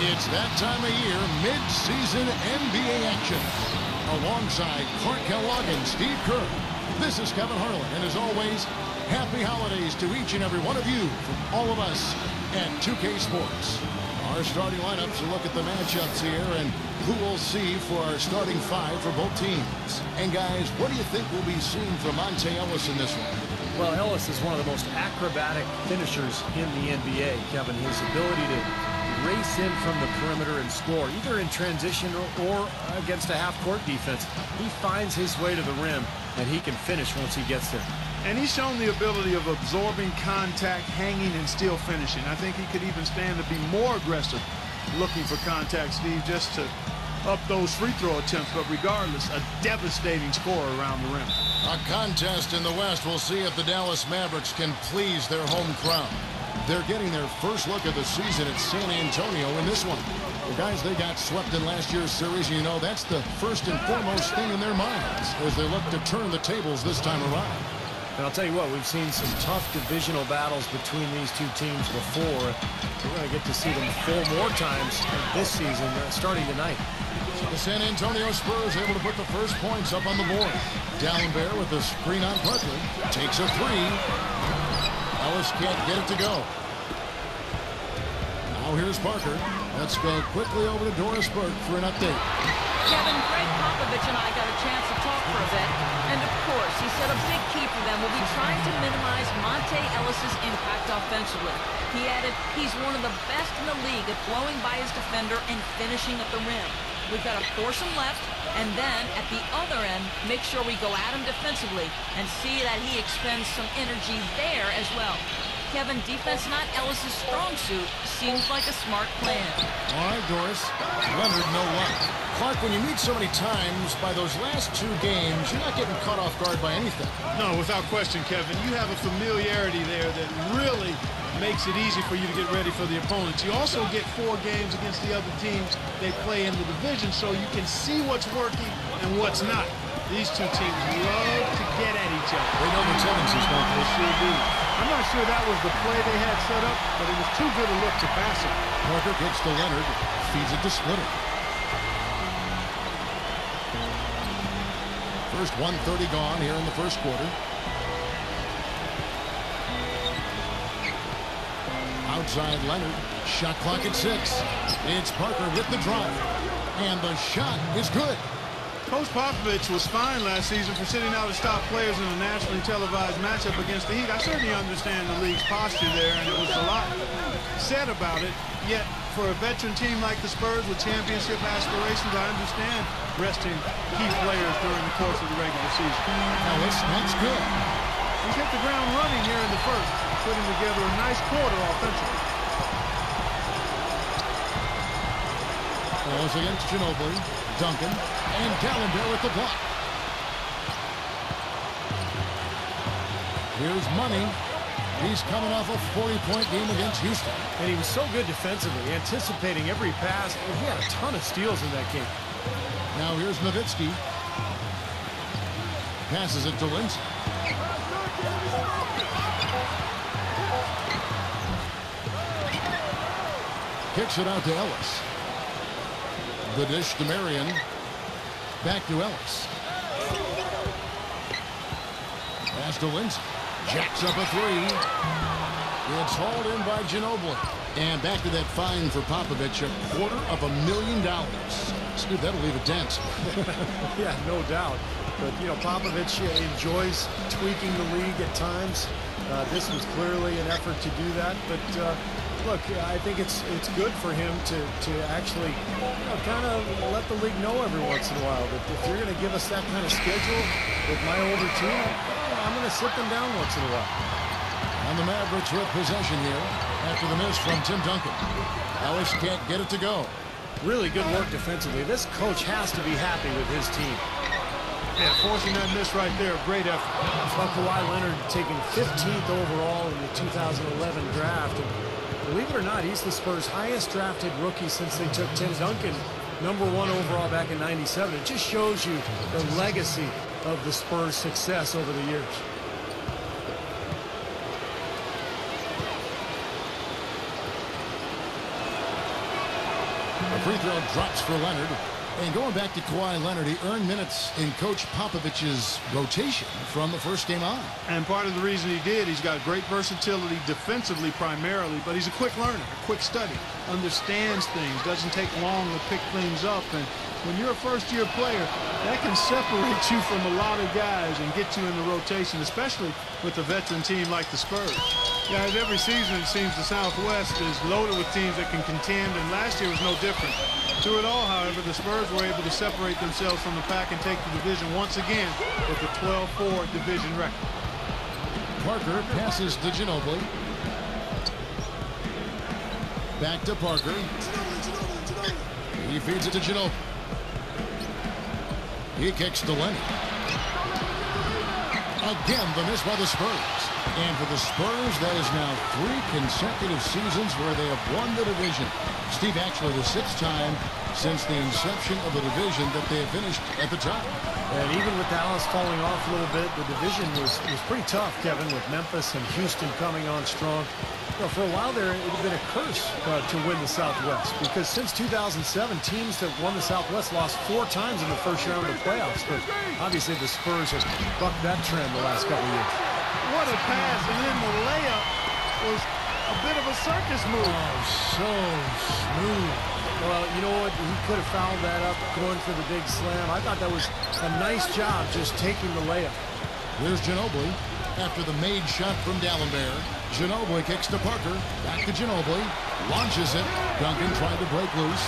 It's that time of year, mid-season NBA action. Alongside Clark Kellogg and Steve Kerr, this is Kevin Harlan. And as always, happy holidays to each and every one of you from all of us at 2K Sports. Our starting lineups, a look at the matchups here and who we'll see for our starting five for both teams. And guys, what do you think we'll be seeing from Monte Ellis in this one? Well, Ellis is one of the most acrobatic finishers in the NBA, Kevin. His ability to race in from the perimeter and score, either in transition or against a half-court defense. He finds his way to the rim, and he can finish once he gets there. And he's shown the ability of absorbing contact, hanging, and still finishing. I think he could even stand to be more aggressive looking for contact, Steve, just to up those free throw attempts. But regardless, a devastating score around the rim. A contest in the West. We'll see if the Dallas Mavericks can please their home crowd. They're getting their first look of the season at San Antonio in this one. The guys, they got swept in last year's series. You know, that's the first and foremost thing in their minds as they look to turn the tables this time around. And I'll tell you what, we've seen some tough divisional battles between these two teams before. We're going to get to see them 4 more times this season, starting tonight. The San Antonio Spurs able to put the first points up on the board. Dallenberg with the screen on Parker. Takes a 3. Ellis can't get it to go. Now here's Parker. Let's go quickly over to Doris Burke for an update. Kevin, Greg Popovich and I got a chance to talk for a bit. And of course, he said a big key for them will be trying to minimize Monte Ellis' impact offensively. He added, he's one of the best in the league at blowing by his defender and finishing at the rim. We've got to force him left, and then at the other end, make sure we go at him defensively and see that he expends some energy there as well. Kevin, defense not Ellis' strong suit seems like a smart plan. All right, Doris. Leonard, no luck. Clark, when you meet so many times, by those last 2 games, you're not getting caught off guard by anything. No, without question, Kevin. You have a familiarity there that really makes it easy for you to get ready for the opponents. You also get 4 games against the other teams they play in the division, so you can see what's working and what's not. These 2 teams love to get at each other. They know the tendencies, don't they? They sure do. I'm not sure that was the play they had set up, but it was too good a look to pass it. Parker gets to Leonard, feeds it to Splitter. First 1:30 gone here in the first quarter. Outside Leonard, shot clock at 6. It's Parker with the drive, and the shot is good. Coach Popovich was fine last season for sitting out his top players in a nationally televised matchup against the Heat. I certainly understand the league's posture there, and it was a lot said about it. Yet, for a veteran team like the Spurs with championship aspirations, I understand resting key players during the course of the regular season. Ellis, that's good. He's hit the ground running here in the first, putting together a nice quarter offensively. Ellis against Ginobili, Duncan, and Dallenberg with the block. Here's Money. He's coming off a 40-point game against Houston. And he was so good defensively, anticipating every pass. And he had a ton of steals in that game. Now here's Nowitzki. Passes it to Lindsay. Kicks it out to Ellis. The dish to Marion. Back to Ellis. Pass to Lindsay. Jacks up a 3. It's hauled in by Ginobili. And back to that fine for Popovich, $250,000. Steve, that'll leave a dent. Yeah, no doubt. But, you know, Popovich enjoys tweaking the league at times. This was clearly an effort to do that. But, look, I think it's good for him to actually, you know, kind of let the league know every once in a while that if you're going to give us that kind of schedule with my older team, I'm going to sit them down once in a while. And the Mavericks with possession here after the miss from Tim Duncan. Ellis can't get it to go. Really good work defensively. This coach has to be happy with his team. Yeah, forcing that miss right there, great effort. Kawhi Leonard taken 15th overall in the 2011 draft. And believe it or not, he's the Spurs' highest drafted rookie since they took Tim Duncan, #1 overall back in '97. It just shows you the legacy of the Spurs' success over the years. free throw drops for Leonard. And going back to Kawhi Leonard, he earned minutes in Coach Popovich's rotation from the first game on. And part of the reason he did, he's got great versatility defensively primarily, but he's a quick learner, a quick study, understands things, doesn't take long to pick things up. And when you're a first-year player, that can separate you from a lot of guys and get you in the rotation, especially with a veteran team like the Spurs. Guys, every season it seems the Southwest is loaded with teams that can contend, and last year was no different. Through it all, however, the Spurs were able to separate themselves from the pack and take the division once again with a 12-4 division record. Parker passes to Ginobili. Back to Parker. He feeds it to Ginobili. He kicks to Leonard. Again, the miss by the Spurs. And for the Spurs, that is now 3 consecutive seasons where they have won the division. Steve, actually the 6th time since the inception of the division that they have finished at the top. And even with Dallas falling off a little bit, the division was pretty tough, Kevin, with Memphis and Houston coming on strong. You know, for a while there, it had been a curse to win the Southwest, because since 2007, teams that won the Southwest lost 4 times in the first round of the playoffs. But obviously the Spurs have bucked that trend the last couple of years. What a pass, and then the layup was a bit of a circus move. Oh, so smooth. Well, you know what? He could have fouled that up going for the big slam. I thought that was a nice job just taking the layup. Here's Ginobili after the made shot from Dallenberg. Ginobili kicks to Parker. Back to Ginobili. Launches it. Duncan tried to break loose.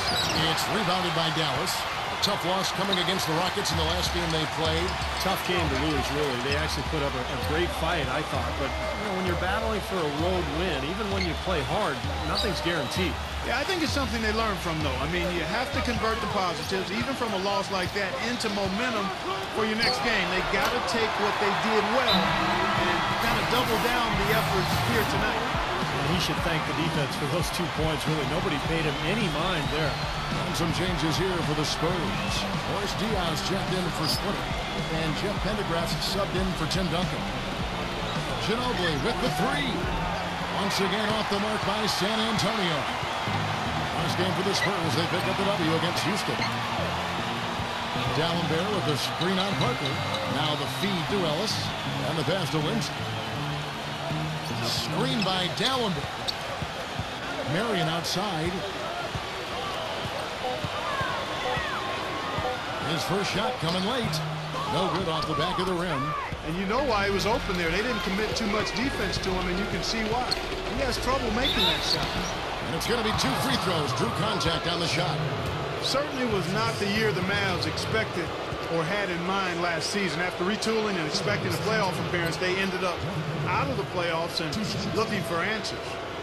It's rebounded by Dallas. Tough loss coming against the Rockets in the last game they played. Tough game to lose, really. They actually put up a great fight, I thought. But, you know, when you're battling for a road win, even when you play hard, nothing's guaranteed. Yeah, I think it's something they learn from, though. I mean, you have to convert the positives, even from a loss like that, into momentum for your next game. They got to take what they did well and kind of double down the efforts here tonight. And he should thank the defense for those 2 points, really. Nobody paid him any mind there. And some changes here for the Spurs. Boris Diaz checked in for Splitter, and Jeff Pendergrass subbed in for Tim Duncan. Ginobili with the 3. Once again off the mark by San Antonio. Last game for the Spurs, they pick up the W against Houston. Dallenberg with the screen on Parker. Now the feed to Ellis, and the pass to Lindsay. Screen by Dallenberg. Marion outside. His first shot coming late. No good off the back of the rim. And you know why he was open there. They didn't commit too much defense to him, and you can see why. He has trouble making that shot. And it's going to be 2 free throws. Drew contact on the shot. Certainly was not the year the Mavs expected or had in mind last season. After retooling and expecting a playoff appearance, they ended up out of the playoffs and looking for answers.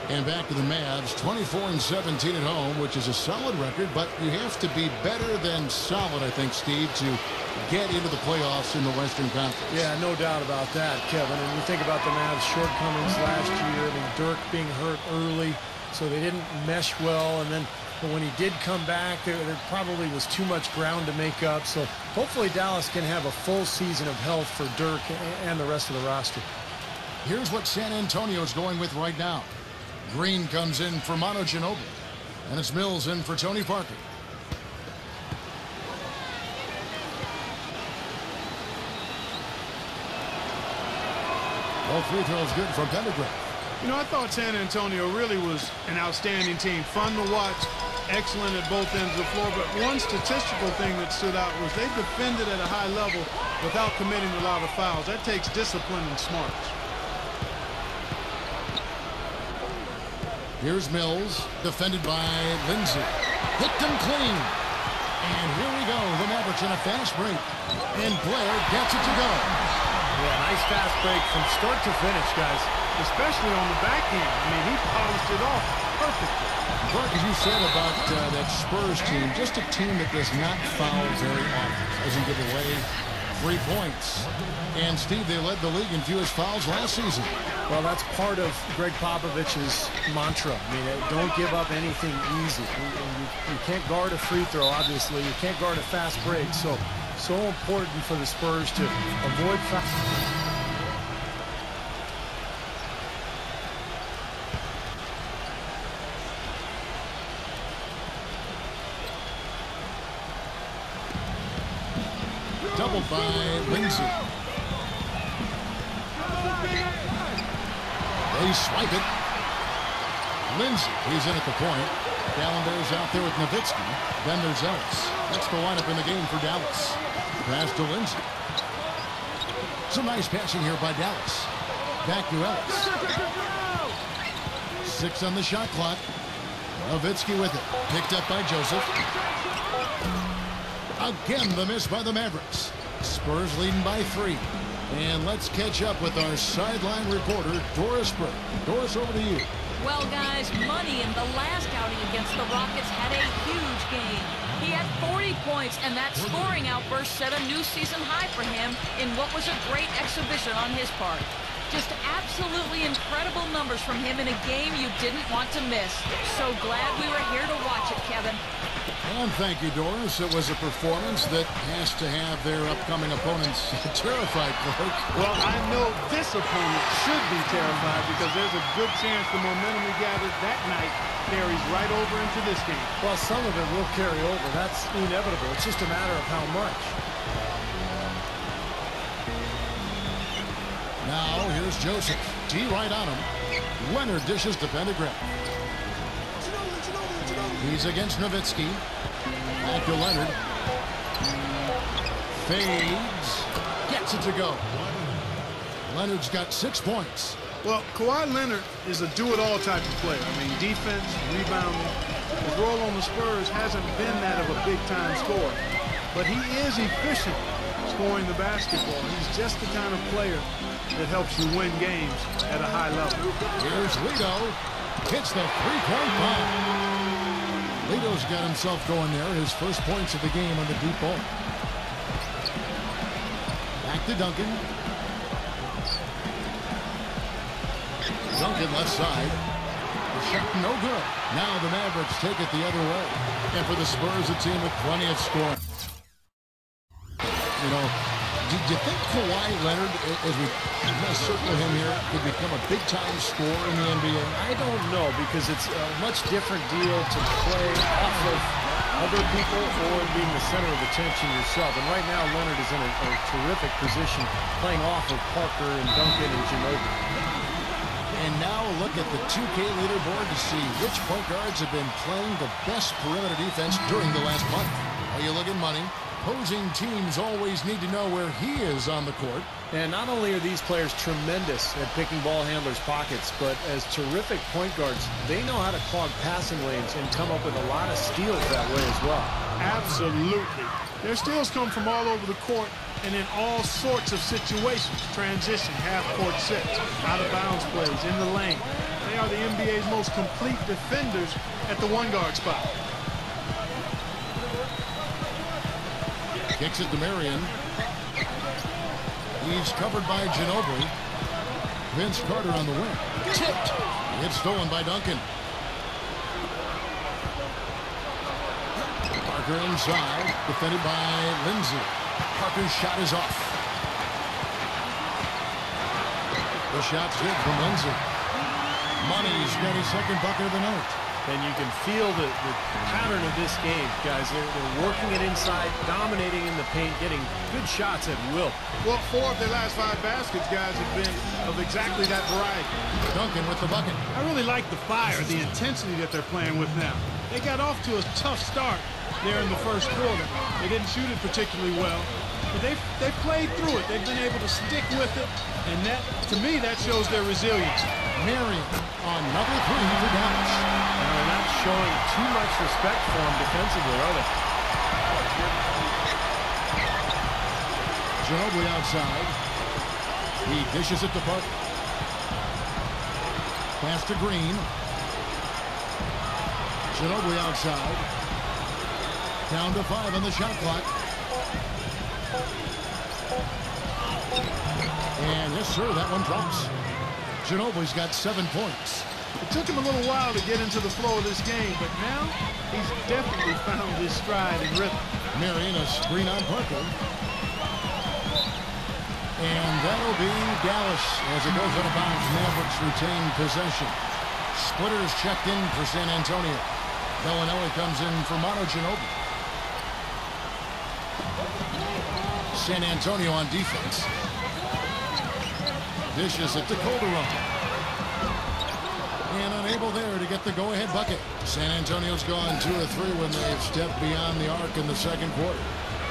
And back to the Mavs, 24-17 at home, which is a solid record, but you have to be better than solid, I think, Steve, to get into the playoffs in the Western Conference. Yeah, no doubt about that, Kevin. And you think about the Mavs' shortcomings last year, I mean, Dirk being hurt early, so they didn't mesh well, and then but when he did come back, there probably was too much ground to make up. So hopefully Dallas can have a full season of health for Dirk and the rest of the roster. Here's what San Antonio is going with right now. Green comes in for Manu Ginobili, and it's Mills in for Tony Parker. All free throws good from Pendergrass. You know, I thought San Antonio really was an outstanding team. Fun to watch, excellent at both ends of the floor. But one statistical thing that stood out was they defended at a high level without committing a lot of fouls. That takes discipline and smarts. Here's Mills, defended by Lindsay. Hit them clean. And here we go. The Mavericks in a fast break. And Blair gets it to go. Yeah, nice fast break from start to finish, guys. Especially on the back end. I mean, he polished it off perfectly. Clark, as you said about that Spurs team, just a team that does not foul very often. Doesn't give away 3 points. And, Steve, they led the league in fewest fouls last season. Well, that's part of Greg Popovich's mantra. I mean, don't give up anything easy. You can't guard a free throw, obviously. You can't guard a fast break. So important for the Spurs to avoid fast. by Lindsay. They swipe it. Lindsay, he's in at the point. Gallander's out there with Nowitzki. Then there's Ellis. That's the lineup in the game for Dallas. Pass to Lindsay. Some nice passing here by Dallas. Back to Ellis. 6 on the shot clock. Nowitzki with it. Picked up by Joseph. Again, the miss by the Mavericks. Spurs leading by 3. And let's catch up with our sideline reporter, Doris Burke. Doris, over to you. Well, guys, Money in the last outing against the Rockets had a huge game. He had 40 points, and that scoring outburst set a new season high for him in what was a great exhibition on his part. Just absolutely incredible numbers from him in a game you didn't want to miss. So glad we were here to watch it, Kevin. And thank you, Doris. It was a performance that has to have their upcoming opponents terrified, Clark. Well, I know this opponent should be terrified because there's a good chance the momentum we gathered that night carries right over into this game. Well, some of it will carry over. That's inevitable. It's just a matter of how much. Now, here's Joseph. T right on him. Leonard dishes to Pendergraft. He's against Nowitzki. Back to Leonard. Fades. Gets it to go. Leonard's got 6 points. Well, Kawhi Leonard is a do-it-all type of player. I mean, defense, rebounding. His role on the Spurs hasn't been that of a big-time scorer. But he is efficient scoring the basketball. He's just the kind of player that helps you win games at a high level. Here's Lito. Hits the three-point bomb. Lito's got himself going there. His first points of the game on the deep ball. Back to Duncan. Duncan left side. The shot no good. Now the Mavericks take it the other way. And for the Spurs, a team with plenty of scoring. You know, do you think Kawhi Leonard, as we circle him here, could become a big-time scorer in the NBA? I don't know, because it's a much different deal to play off of other people or being the center of attention yourself. And right now, Leonard is in a terrific position playing off of Parker and Duncan and Ginobili. And now a look at the 2K leaderboard to see which point guards have been playing the best perimeter defense during the last month. Are you looking, Money? Opposing teams always need to know where he is on the court. And not only are these players tremendous at picking ball handlers' pockets, but as terrific point guards, they know how to clog passing lanes and come up with a lot of steals that way as well. Absolutely. Their steals come from all over the court and in all sorts of situations. Transition, half-court sets, out-of-bounds plays, in the lane. They are the NBA's most complete defenders at the one-guard spot. Kicks it to Marion. He's covered by Ginobili. Vince Carter on the wing. Tipped. It's stolen by Duncan. Parker inside. Defended by Lindsay. Parker's shot is off. The shot's good from Lindsay. Money's got his second bucket of the night. And you can feel the pattern of this game, guys. They're working it inside, dominating in the paint, getting good shots at will. Well, 4 of their last 5 baskets, guys, have been of exactly that variety. Duncan with the bucket. I really like the fire, the intensity that they're playing with now. They got off to a tough start there in the first quarter. They didn't shoot it particularly well, but they played through it. They've been able to stick with it, and that, to me, that shows their resilience. Marion on number 3 for Dallas. They're not showing too much respect for him defensively, are they? Ginobili outside. He dishes it to Parker. Pass to Green. Ginobili outside. Down to 5 on the shot clock. And yes, sir, that one drops. Ginobili's got 7 points. It took him a little while to get into the flow of this game, but now he's definitely found his stride and rhythm. Marion, a screen on Parker. And that'll be Dallas as it goes out of bounds. Mavericks retain possession. Splitters checked in for San Antonio. Bellinelli comes in for Manu Ginobili. San Antonio on defense. Dishes it to Calderon. And unable there to get the go-ahead bucket. San Antonio's gone 2 of 3 when they've stepped beyond the arc in the second quarter.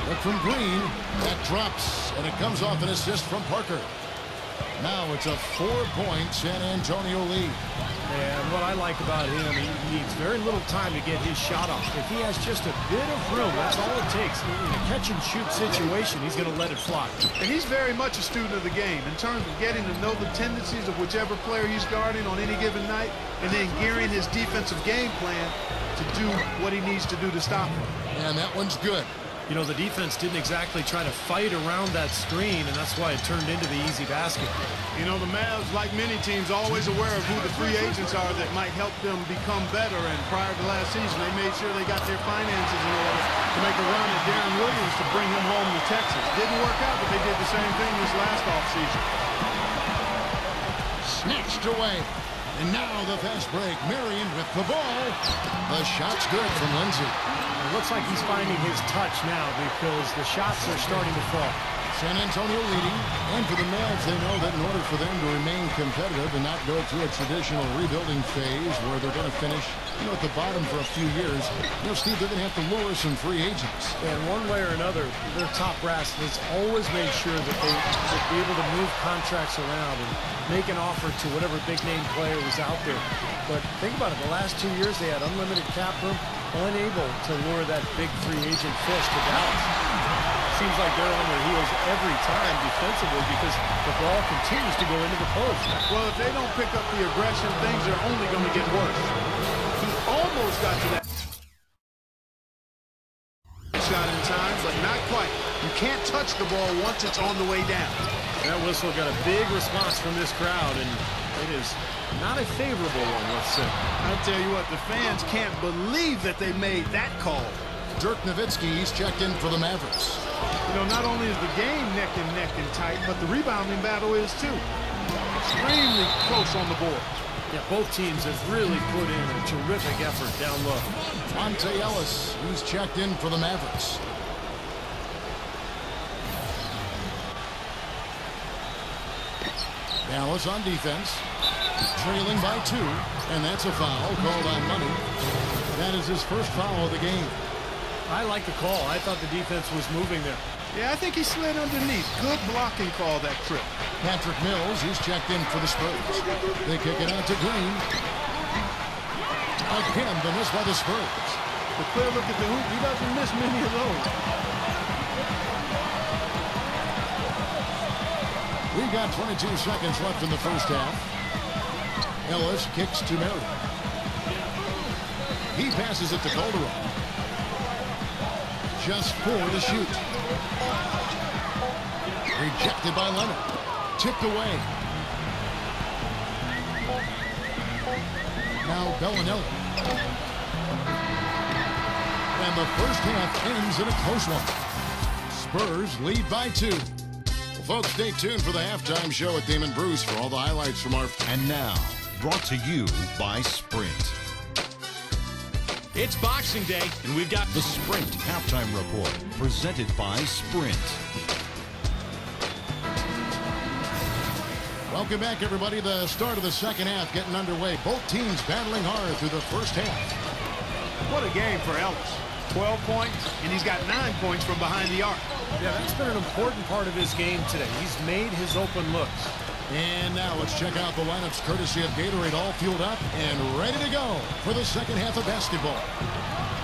But from Green, that drops, and it comes off an assist from Parker. Now it's a 4-point San Antonio lead. And what I like about him, he needs very little time to get his shot off. If he has just a bit of room, that's all it takes. In a catch-and-shoot situation, he's going to let it fly. And he's very much a student of the game in terms of getting to know the tendencies of whichever player he's guarding on any given night, and then gearing his defensive game plan to do what he needs to do to stop him. And that one's good. You know, the defense didn't exactly try to fight around that screen, and that's why it turned into the easy basket. You know, the Mavs, like many teams, always aware of who the free agents are that might help them become better. And prior to last season, they made sure they got their finances in order to make a run at Darren Williams to bring him home to Texas. Didn't work out, but they did the same thing this last offseason. Snatched away. And now the fast break. Marion with the ball. The shot's good from Lindsay. It looks like he's finding his touch now because the shots are starting to fall. San Antonio leading, and for the Mavs, they know that in order for them to remain competitive and not go through a traditional rebuilding phase where they're going to finish, at the bottom for a few years, Steve, they're going to have to lure some free agents. And one way or another, their top brass has always made sure that they would be able to move contracts around and make an offer to whatever big-name player was out there. But think about it, the last 2 years they had unlimited cap room, unable to lure that big free agent fish to Dallas. Seems like they're on their heels every time defensively because the ball continues to go into the post. Well, if they don't pick up the aggression, things are only going to get worse. He almost got to that shot in time, but not quite. You can't touch the ball once it's on the way down. That whistle got a big response from this crowd, and it is not a favorable one, let's say. I'll tell you what, the fans can't believe that they made that call. Dirk Nowitzki, he's checked in for the Mavericks. Not only is the game neck and tight, but the rebounding battle is too. Extremely close on the board. Yeah, both teams have really put in a terrific effort down low. Monte Ellis, he's checked in for the Mavericks. Dallas on defense, trailing by 2, and that's a foul called on Money. That is his first foul of the game. I like the call. I thought the defense was moving there. Yeah, I think he slid underneath. Good blocking call that trip. Patrick Mills, he's checked in for the Spurs. They kick it out to Green. Again, the miss by the Spurs. The clear look at the hoop. He doesn't miss many of those. We've got 22 seconds left in the first half. Ellis kicks to Marion. He passes it to Calderon. Just 4 to shoot. Rejected by Leonard. Tipped away. Now Bellinelli. And the first half ends in a close one. Spurs lead by 2. Well, folks, stay tuned for the halftime show at Damon Bruce for all the highlights from our... And now, brought to you by Sprint. It's Boxing Day, and we've got the Sprint Halftime Report, presented by Sprint. Welcome back, everybody. The start of the second half getting underway. Both teams battling hard through the first half. What a game for Ellis. 12 points, and he's got 9 points from behind the arc. Yeah, that's been an important part of his game today. He's made his open looks. And now let's check out the lineups courtesy of Gatorade, all fueled up and ready to go for the second half of basketball.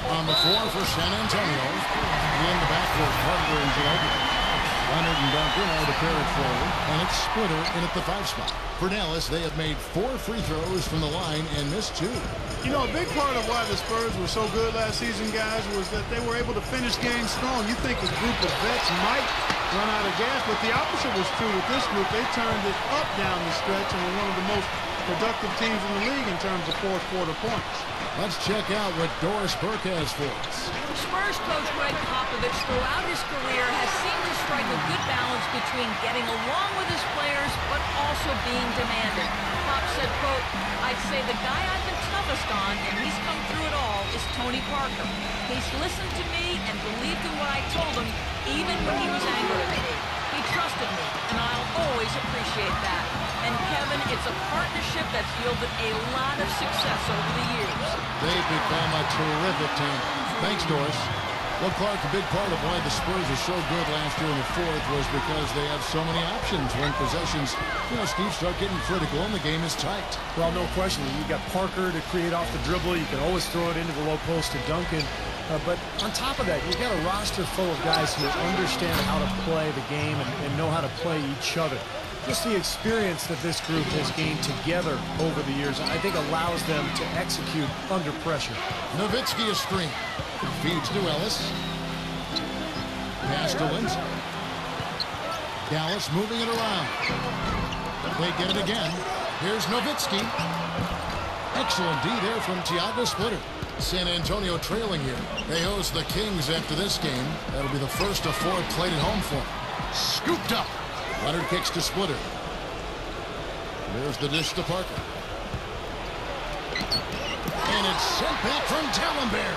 On the floor for San Antonio, in the backcourt, Carter and Ginobili. Leonard and Duncan are the pair at forward, and it's Splitter in at the 5 spot. For Dallas, they have made 4 free throws from the line and missed 2. A big part of why the Spurs were so good last season, guys, was that they were able to finish games strong. You think a group of vets might run out of gas, but the opposite was true with this group. They turned it up down the stretch and were one of the most productive teams in the league in terms of fourth quarter points. Let's check out what Doris Burke has for us. Spurs coach Greg Popovich throughout his career has seemed to strike a good balance between getting along with his players but also being demanding. Pop said said, quote, "I'd say the guy I've been toughest on, and he's come through it all, is Tony Parker. He's listened to me and believed in what I told him, even when he was angry at me. He trusted me, and I'll always appreciate that. And Kevin, it's a partnership that's yielded a lot of success over the years." They've become a terrific team. Thanks, Doris. Well, Clark, a big part of why the Spurs were so good last year in the fourth was because they have so many options when possessions, Steve, start getting critical and the game is tight. Well, no question. You got Parker to create off the dribble. You can always throw it into the low post to Duncan. But on top of that, you got a roster full of guys who understand how to play the game and know how to play each other. Just the experience that this group has gained together over the years, I think, allows them to execute under pressure. Nowitzki a screen. Feeds to Ellis. Pass to Lindsay. Dallas moving it around. They get it again. Here's Nowitzki. Excellent D there from Thiago Splitter. San Antonio trailing here. They host the Kings after this game. That'll be the first of 4 played at home for them. Scooped up. Leonard kicks to Splitter. There's the dish to Parker. And it's sent back from Dallenberg.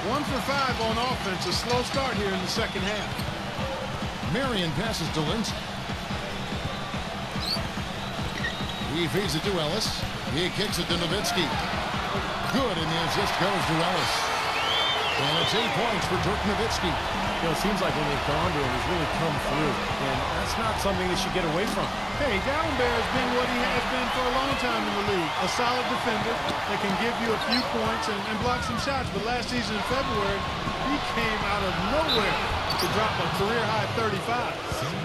1 for 5 on offense. A slow start here in the second half. Marion passes to Lindsay. He feeds it to Ellis. He kicks it to Nowitzki. Good, and the assist goes to Ellis. And it's 8 points for Dirk Nowitzki. It seems like when they've gone to him, he's really come through. And that's not something they should get away from. Hey, Dallenberg has been what he has been for a long time in the league. A solid defender that can give you a few points and block some shots. But last season in February, he came out of nowhere to drop a career-high 35.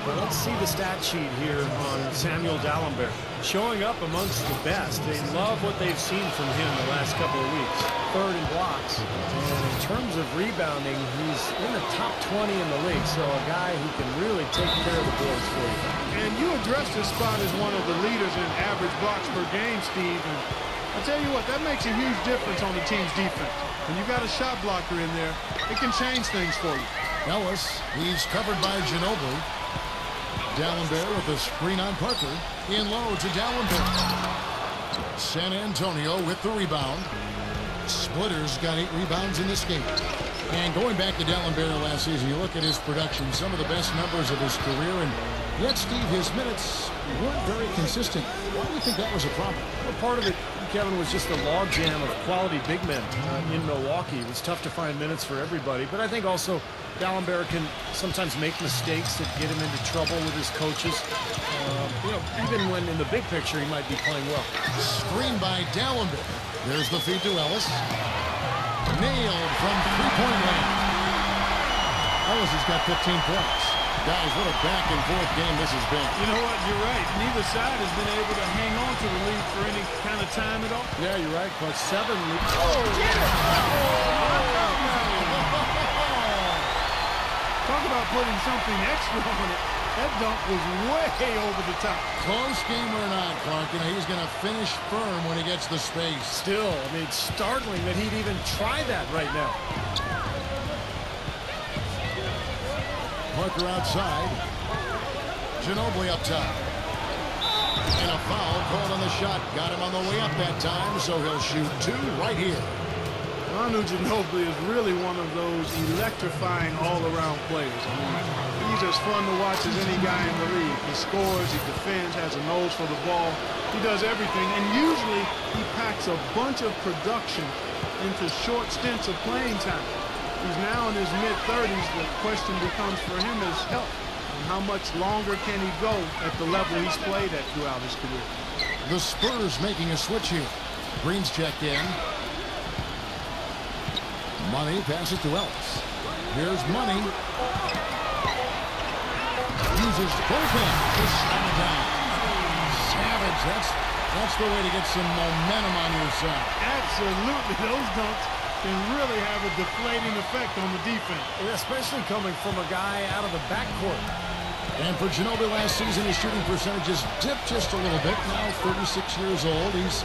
Well, let's see the stat sheet here on Samuel Dallenberg. Showing up amongst the best. They love what they've seen from him the last couple of weeks. 3rd in blocks. And in terms of rebounding, he's in the top 20 in the league. So a guy who can really take care of the boards for you. And you addressed this spot as one of the leaders in average blocks per game, Steve. And I'll tell you what, that makes a huge difference on the team's defense. When you've got a shot blocker in there, it can change things for you. Ellis, he's covered by Ginobili. Dallenberg with a screen on Parker. In low to Dallenberg. San Antonio with the rebound. Splitter's got 8 rebounds in this game. And going back to Dallenberg last season, you look at his production, some of the best numbers of his career, and yet, Steve, his minutes weren't very consistent. Why do you think that was a problem? Well, part of it, Kevin, was just a logjam of quality big men in Milwaukee. It was tough to find minutes for everybody, but I think also Dallenberg can sometimes make mistakes that get him into trouble with his coaches. Even when in the big picture he might be playing well. Screen by Dallenberg. There's the feed to Ellis. Nailed from 3-point land. Ellis has got 15 points. Guys, what a back-and-forth game this has been. You know what? You're right. Neither side has been able to hang on to the lead for any kind of time at all. Yeah, you're right, Coach. 7 leads. Get it! Talk about putting something extra on it. That dunk was way over the top. Close game or not, Clark, he's going to finish firm when he gets the space. Still, it's startling that he'd even try that right now. Parker outside. Ginobili up top. And a foul called on the shot. Got him on the way up that time, so he'll shoot 2 right here. Manu Ginobili is really one of those electrifying all-around players. I mean, he's as fun to watch as any guy in the league. He scores, he defends, has a nose for the ball. He does everything, and usually he packs a bunch of production into short stints of playing time. He's now in his mid-30s. The question becomes for him is health. And how much longer can he go at the level he's played at throughout his career? The Spurs making a switch here. Green's checked in. Money passes to Ellis. Here's Money. Uses both hands to slam it down. Savage, that's the way to get some momentum on your side. Absolutely. Those dunks can really have a deflating effect on the defense. And especially coming from a guy out of the backcourt. And for Ginobili last season, his shooting percentages dipped just a little bit. Now 36 years old. He's,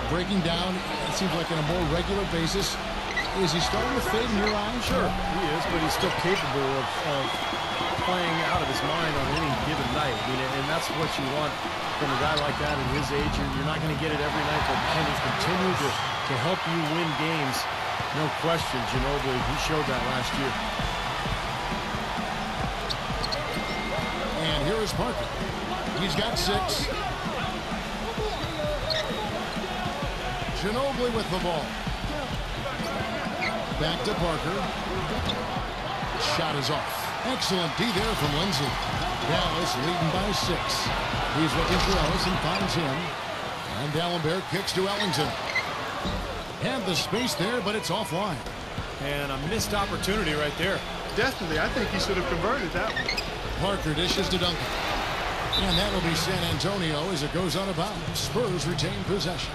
breaking down, it seems like on a more regular basis. Is he starting to fade in your eyes? Sure, he is, but he's still capable of playing out of his mind on any given night. I mean, and that's what you want from a guy like that at his age. You're not going to get it every night, but can he continue to help you win games? No question, Ginobili, he showed that last year. And here is Parker. He's got 6. Ginobili with the ball. Back to Parker. Shot is off. Excellent D there from Lindsay. Dallas leading by 6. He's looking for Ellis and finds him. And D'Alembert kicks to Ellington. Had the space there, but it's offline. And a missed opportunity right there. Definitely, I think he should have converted that one. Parker dishes to Duncan. And that'll be San Antonio as it goes out of bounds. Spurs retain possession.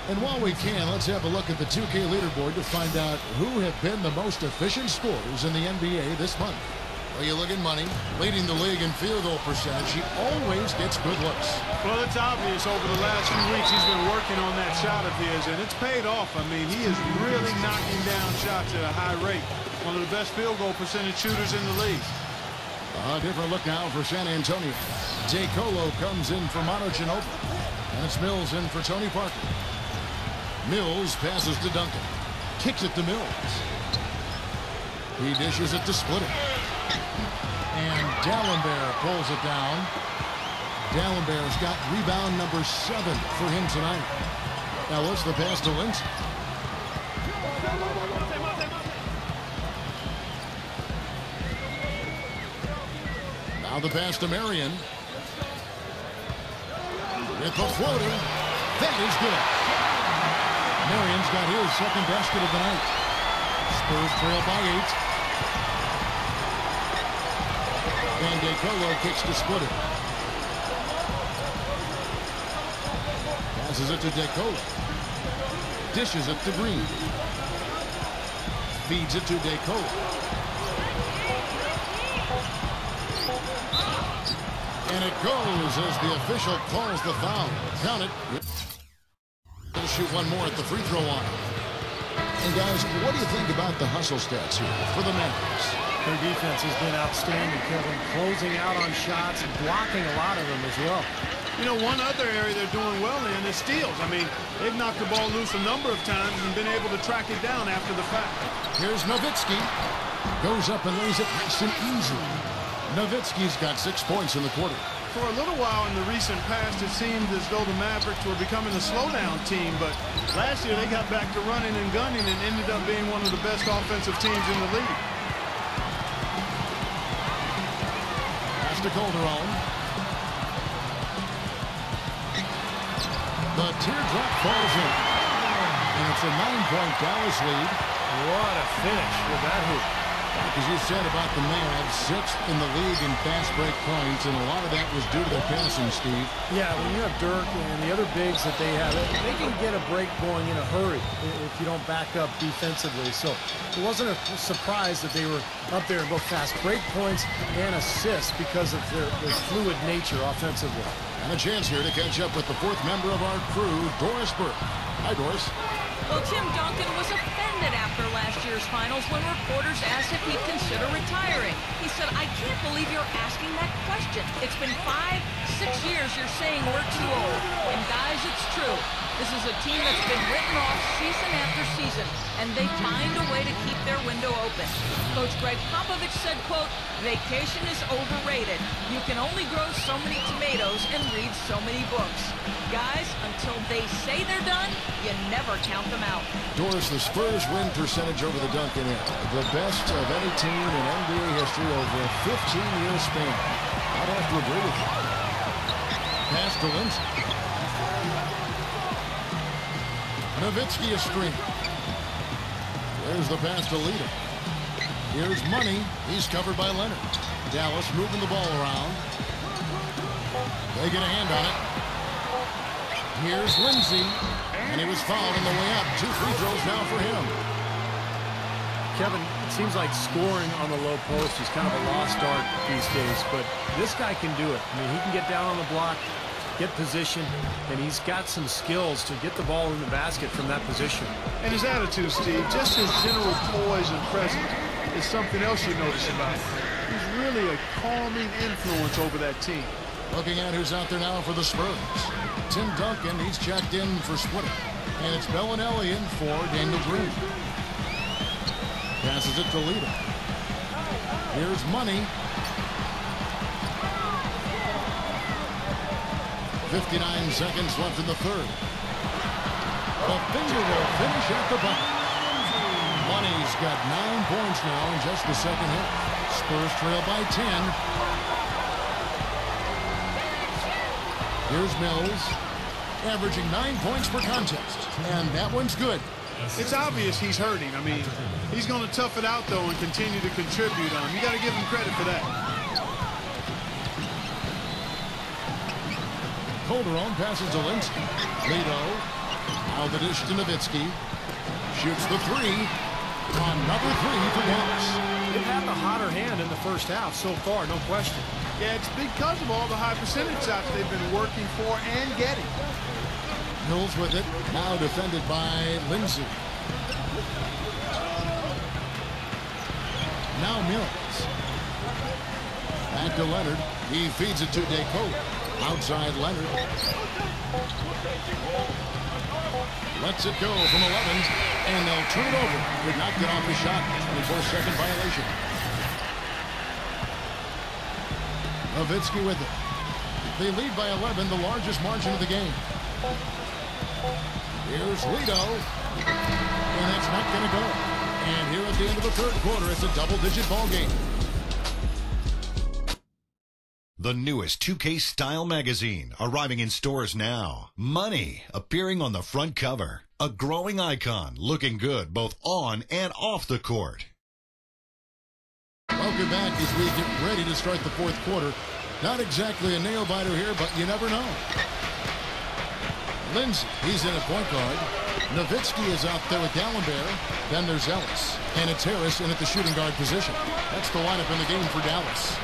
And while we can, let's have a look at the 2K leaderboard to find out who have been the most efficient scorers in the NBA this month. Well, you look at Money, leading the league in field goal percentage. He always gets good looks. Well, it's obvious over the last few weeks he's been working on that shot of his, and it's paid off. I mean, he is really knocking down shots at a high rate. One of the best field goal percentage shooters in the league. A different look now for San Antonio. DeColo comes in for Manu Ginobili. And it's Mills in for Tony Parker. Mills passes to Duncan. Kicks it to Mills. He dishes it to Splitter. And D'Alembert pulls it down. D'Alembert's got rebound number 7 for him tonight. Ellis the pass to Lindsay. Now the pass to Marion. With the floater. That is good. Marion's got his second basket of the night. Spurs trail by 8. And DeColo kicks to Splitter. Passes it to DeColo. Dishes it to Green. Feeds it to DeColo. And it goes as the official calls the foul. Count it. He'll shoot one more at the free throw line. And guys, what do you think about the hustle stats here for the Mavericks? Their defense has been outstanding, Kevin. Closing out on shots and blocking a lot of them as well. You know, one other area they're doing well in is steals. I mean, they've knocked the ball loose a number of times and been able to track it down after the fact. Here's Nowitzki. Goes up and lays it nice and easy. Nowitzki's got 6 points in the quarter. For a little while in the recent past, it seemed as though the Mavericks were becoming a slowdown team, but last year they got back to running and gunning and ended up being one of the best offensive teams in the league. Pass to Calderon. The teardrop falls in. And it's a 9-point Dallas lead. What a finish with that hoop. As you said about the Mavs, 6th in the league in fast break points, and a lot of that was due to their passing, Steve. Yeah, when you have Dirk and the other bigs that they have, they can get a break going in a hurry if you don't back up defensively. So it wasn't a surprise that they were up there in both fast break points and assists because of their fluid nature offensively. And a chance here to catch up with the 4th member of our crew, Doris Burke. Hi, Doris. Well, Tim Duncan was offended after last year's finals when reporters asked if he'd consider retiring. He said, "I can't believe you're asking that question. It's been 5, 6 years you're saying we're too old." And guys, it's true. This is a team that's been written off season after season, and they find a way to keep their window open. Coach Greg Popovich said, quote, "Vacation is overrated. You can only grow so many tomatoes and read so many books." Guys, until they say they're done, you never count them out. Doris, the Spurs win percentage over the Duncan era, the best of any team in NBA history over a 15-year span. I'd have to agree with you. Pass to Lindsay. Nowitzki a screen. There's the pass to Lita. Here's Money. He's covered by Leonard. Dallas moving the ball around. They get a hand on it. Here's Lindsay. And he was fouled on the way up. 2 free throws now for him. Kevin, it seems like scoring on the low post is kind of a lost art these days, but this guy can do it. I mean, he can get down on the block. get position, and he's got some skills to get the ball in the basket from that position. And his attitude, Steve, just his general poise and presence is something else you notice about him. He's really a calming influence over that team. Looking at who's out there now for the Spurs. Tim Duncan, he's checked in for Splitter. And it's Bellinelli in for Daniel Green. Passes it to Lito. Here's Money. 59 seconds left in the third. The finger will finish at the bucket. Money's got 9 points now in just the second half. Spurs trail by 10. Here's Mills, averaging 9 points per contest, and that one's good. It's obvious he's hurting. I mean, he's going to tough it out, though, and continue to contribute on. You got to give him credit for that. Calderon passes to Linsky. Lito, out the dish to Nowitzki. Shoots the three. Another three for Dallas. They've had the hotter hand in the first half so far, no question. Yeah, it's because of all the high percentage shots they've been working for and getting. Mills with it. Now defended by Lindsay. Now Mills. Back to Leonard. He feeds it to Decote. Outside Leonard. Lets it go from 11. And they'll turn it over. Did not get off the shot. 24-second violation. Nowitzki with it. They lead by 11, the largest margin of the game. Here's Lito. And that's not going to go. And here at the end of the third quarter, it's a double-digit ball game. The newest 2K style magazine arriving in stores now. Money appearing on the front cover. A growing icon looking good both on and off the court. Welcome back as we get ready to start the fourth quarter. Not exactly a nail-biter here, but you never know. Lindsay, he's in at point guard. Nowitzki is out there with D'Alembert. Then there's Ellis. And it's Harris in at the shooting guard position. That's the lineup in the game for Dallas.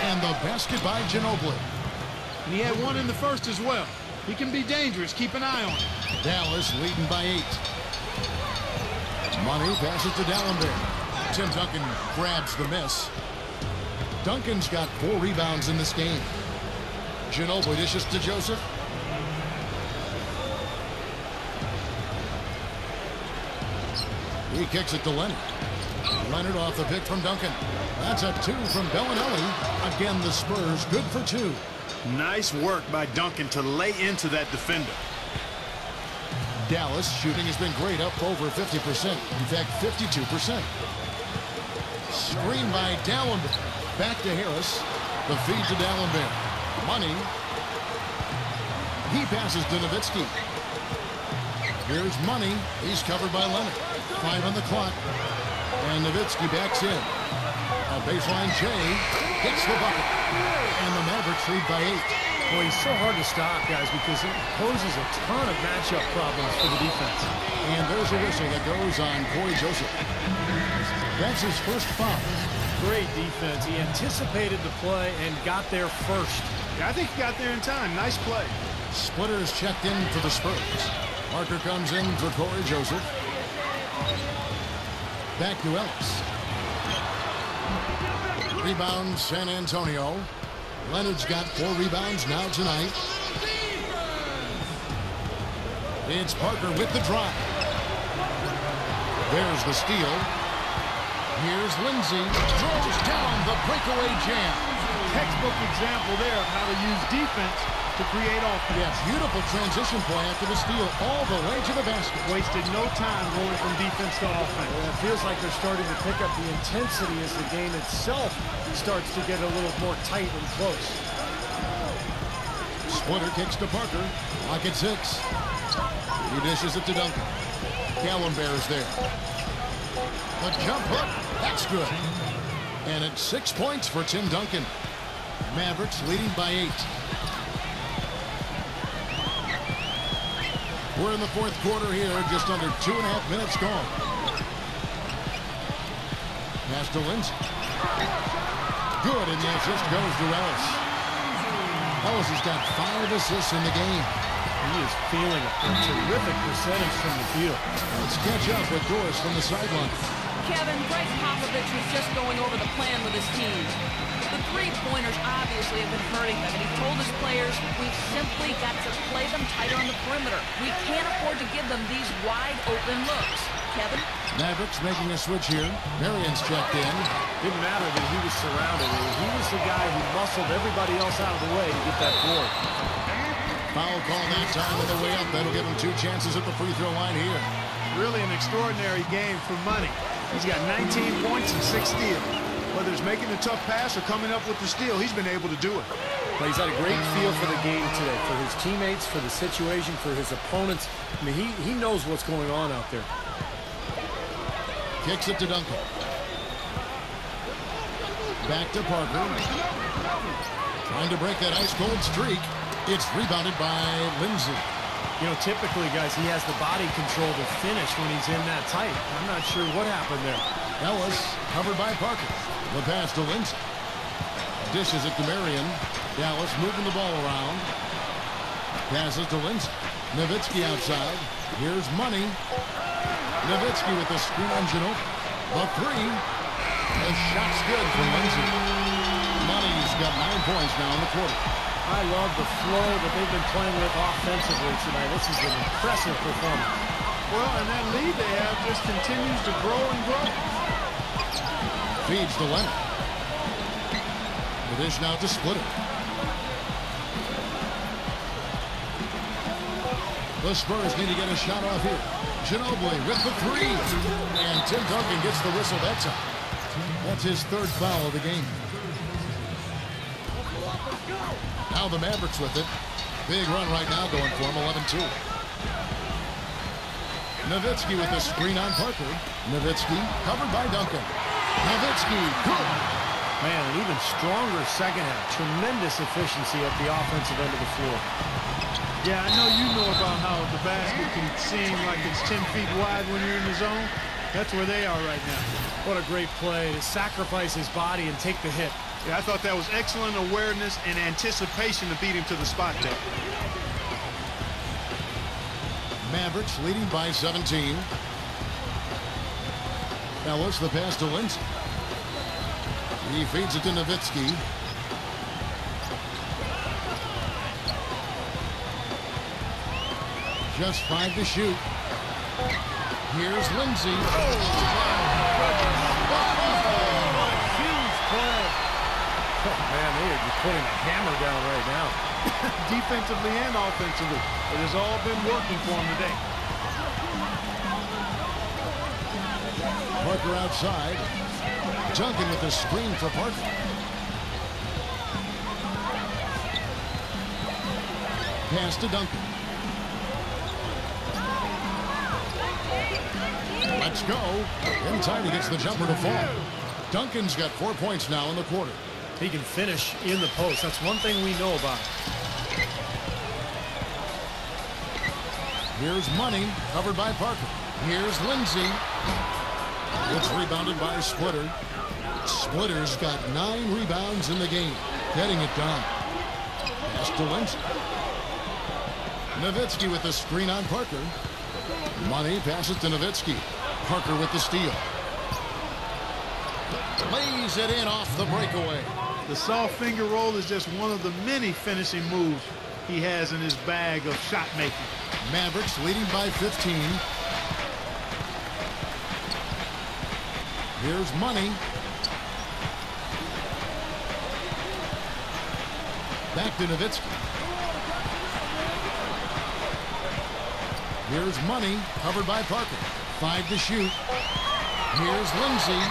And the basket by Ginobili. And he had one in the first as well. He can be dangerous. Keep an eye on him. Dallas leading by 8. Money passes to D'Alembert. Tim Duncan grabs the miss. Duncan's got 4 rebounds in this game. Ginobili dishes to Joseph. He kicks it to Leonard. Leonard off the pick from Duncan. That's a 2 from Bellinelli. Again, the Spurs good for 2. Nice work by Duncan to lay into that defender. Dallas shooting has been great, up over 50%. In fact, 52%. Screen by D'Alembert. Back to Harris. The feed to D'Alembert. Money. He passes to Nowitzki. Here's Money. He's covered by Leonard. 5 on the clock. And Nowitzki backs in. A baseline J hits the bucket. And the Mavericks lead by 8. Boy, he's so hard to stop, guys, because it poses a ton of matchup problems for the defense. And there's a whistle that goes on Corey Joseph. That's his first foul. Great defense. He anticipated the play and got there first. Yeah, I think he got there in time. Nice play. Splitter is checked in for the Spurs. Parker comes in for Corey Joseph. Back to Ellis. Rebound San Antonio. Leonard's got 4 rebounds now tonight. It's Parker with the drive. There's the steal. Here's Lindsay. Throws down the breakaway jam. Textbook example there of how to use defense to create offense. Yeah, beautiful transition play after the steal all the way to the basket. Wasted no time going from defense to offense. Well, it feels like they're starting to pick up the intensity as the game itself starts to get a little more tight and close. Splitter kicks to Parker. Lock at 6. He dishes it to Duncan. D'Alembert's there. The jump hook. That's good. And it's 6 points for Tim Duncan. Mavericks leading by 8. We're in the fourth quarter here. Just under 2.5 minutes gone. Pass to Lindsay. Good, and the assist goes to Ellis. Ellis has got 5 assists in the game. He is feeling a terrific percentage from the field. Let's catch up with Doris from the sideline. Kevin, Greg Popovich was just going over the plan with his team. The three-pointers obviously have been hurting them, and he told his players, we've simply got to play them tighter on the perimeter. We can't afford to give them these wide-open looks. Kevin? Mavericks making a switch here. Marion's checked in. Didn't matter that he was surrounded. He was the guy who muscled everybody else out of the way to get that board. Foul call that time on the way up. That'll give him 2 chances at the free throw line here. Really an extraordinary game for money. He's got 19 points and 6 steals. Whether it's making a tough pass or coming up with the steal, he's been able to do it. But he's had a great feel for the game today, for his teammates, for the situation, for his opponents. I mean, he knows what's going on out there. Kicks it to Duncan. Back to Parker. Trying to break that ice-cold streak. It's rebounded by Lindsay. You know, typically, guys, he has the body control to finish when he's in that tight. I'm not sure what happened there. Ellis covered by Parker. The pass to Lindsay. Dishes it to Marion. Dallas moving the ball around. Passes to Lindsay. Nowitzki outside. Here's Money. Nowitzki with the screen engine open. The three. The shot's good from Lindsay. Money's got 9 points now in the quarter. I love the flow that they've been playing with offensively tonight. This is an impressive performance. Well, and that lead they have just continues to grow and grow. Feeds to Leonard. The dish now to Splitter. The Spurs need to get a shot off here. Ginobili with the three. And Tim Duncan gets the whistle that time. That's his 3rd foul of the game. Now the Mavericks with it. Big run right now going for him, 11-2. Nowitzki with the screen on Parker. Nowitzki covered by Duncan. Nowitzki, good. Man, an even stronger second half. Tremendous efficiency at the offensive end of the floor. Yeah, I know you know about how the basket can seem like it's 10 feet wide when you're in the zone. That's where they are right now. What a great play to sacrifice his body and take the hit. Yeah, I thought that was excellent awareness and anticipation to beat him to the spot there. Mavericks leading by 17. Ellis the pass to Lindsay. He feeds it to Nowitzki. Just 5 to shoot. Here's Lindsay. Huge play. Oh, man, they are just putting a hammer down right now. Defensively and offensively. It has all been working for him today. Parker outside. Duncan with the screen for Parker. Pass to Duncan. Let's go. In time, he gets the jumper to fall. Duncan's got 4 points now in the quarter. He can finish in the post. That's one thing we know about him. Here's Money, covered by Parker. Here's Lindsay. It's rebounded by Splitter. Splitter's got 9 rebounds in the game. Getting it done. Pass to Lindsay. Nowitzki with the screen on Parker. Money passes to Nowitzki. Parker with the steal. Lays it in off the breakaway. The soft finger roll is just one of the many finishing moves he has in his bag of shot making. Mavericks leading by 15. Here's Money. Back to Nowitzki. Here's Money, covered by Parker. 5 to shoot. Here's Lindsay.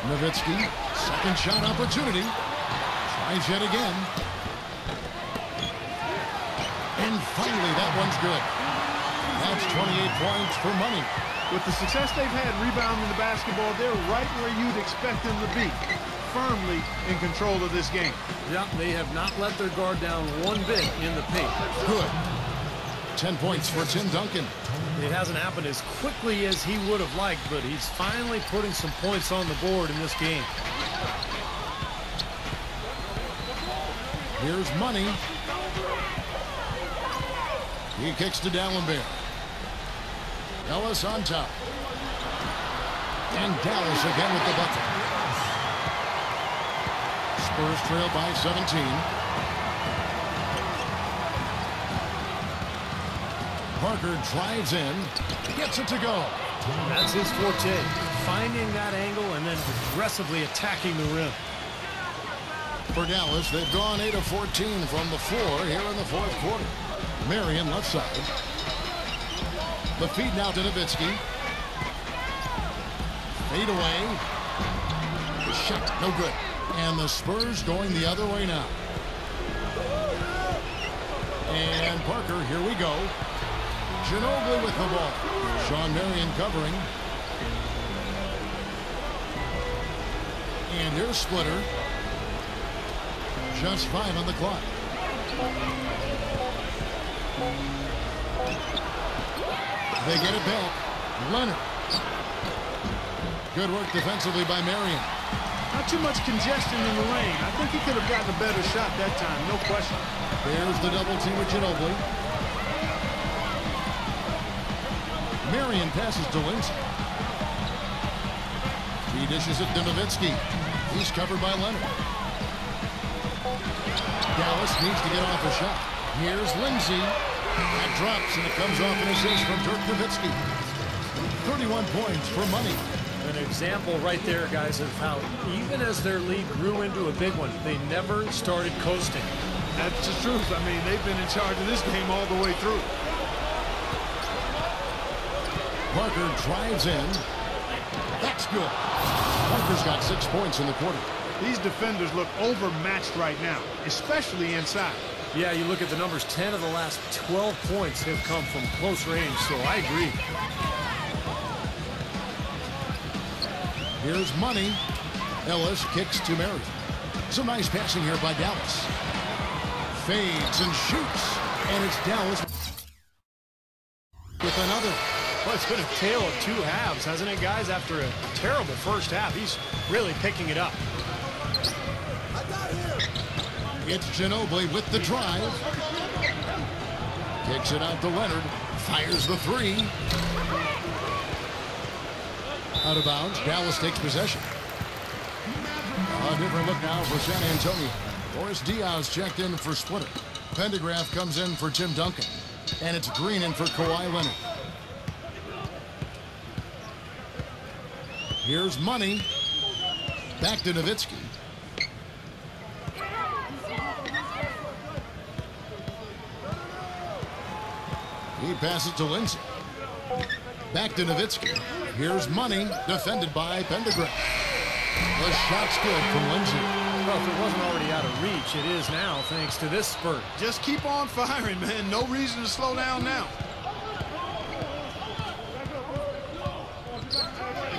Nowitzki, second shot opportunity. Tries yet again. And finally, that one's good. That's 28 points for Money. With the success they've had rebounding the basketball, they're right where you'd expect them to be. Firmly in control of this game. Yeah, they have not let their guard down one bit in the paint. Good. 10 points for Tim Duncan. It hasn't happened as quickly as he would have liked, but he's finally putting some points on the board in this game. Here's Money. He kicks to Dallenberg. Ellis on top. And Dallas again with the bucket. Spurs trail by 17. Parker drives in. Gets it to go. That's his forte. Finding that angle and then aggressively attacking the rim. For Dallas, they've gone 8 of 14 from the floor here in the fourth quarter. Marion left side. The feed now to Nowitzki. Fade away. The shot, no good. And the Spurs going the other way now. And Parker, here we go. Ginobili with the ball. Sean Marion covering. And here's Splitter. Just 5 on the clock. They get it back. Leonard. Good work defensively by Marion. Not too much congestion in the lane. I think he could have gotten a better shot that time, no question. There's the double team with Ginobili. Marion passes to Lindsay. He dishes it to Nowitzki. He's covered by Leonard. Dallas needs to get off a shot. Here's Lindsay. That drops, and it comes off an assist from Dirk Nowitzki. 31 points for Money. An example right there, guys, of how even as their lead grew into a big one, they never started coasting. That's the truth. I mean, they've been in charge of this game all the way through. Parker drives in. That's good. Parker's got 6 points in the quarter. These defenders look overmatched right now, especially inside. Yeah, you look at the numbers, 10 of the last 12 points have come from close range, so I agree. Here's Money. Ellis kicks to Marion. Some nice passing here by Dallas. Fades and shoots. And it's Dallas with another. Well, it's been a tale of two halves, hasn't it, guys? After a terrible first half, he's really picking it up. It's Ginobili with the drive. Kicks it out to Leonard. Fires the three. Out of bounds. Dallas takes possession. A different look now for San Antonio. Boris Diaz checked in for Splitter. Pendergraph comes in for Tim Duncan. And it's Green in for Kawhi Leonard. Here's Money. Back to Nowitzki. He passes to Lindsay. Back to Nowitzki. Here's Money, defended by Pendergraft. The shot's good from Lindsay. Well, if it wasn't already out of reach, it is now, thanks to this spurt. Just keep on firing, man. No reason to slow down now.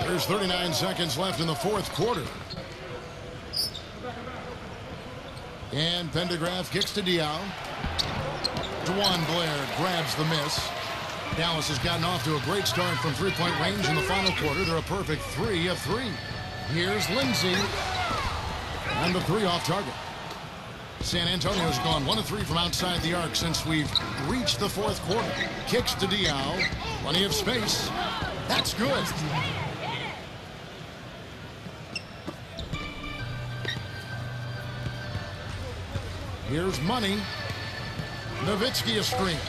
There's 39 seconds left in the fourth quarter. And Pendergraph kicks to Diaw. Dwan Blair grabs the miss. Dallas has gotten off to a great start from three-point range in the final quarter. They're a perfect 3 of 3. Here's Lindsay. And the 3 off target. San Antonio's gone 1 of 3 from outside the arc since we've reached the fourth quarter. Kicks to Diaw. Plenty of space. That's good. Here's Money. Nowitzki a screen.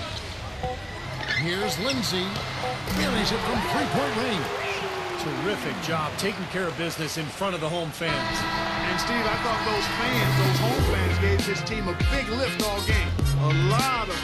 Here's Lindsay. Carries it from three-point range. Terrific job taking care of business in front of the home fans. And Steve, I thought those home fans gave this team a big lift all game. A lot of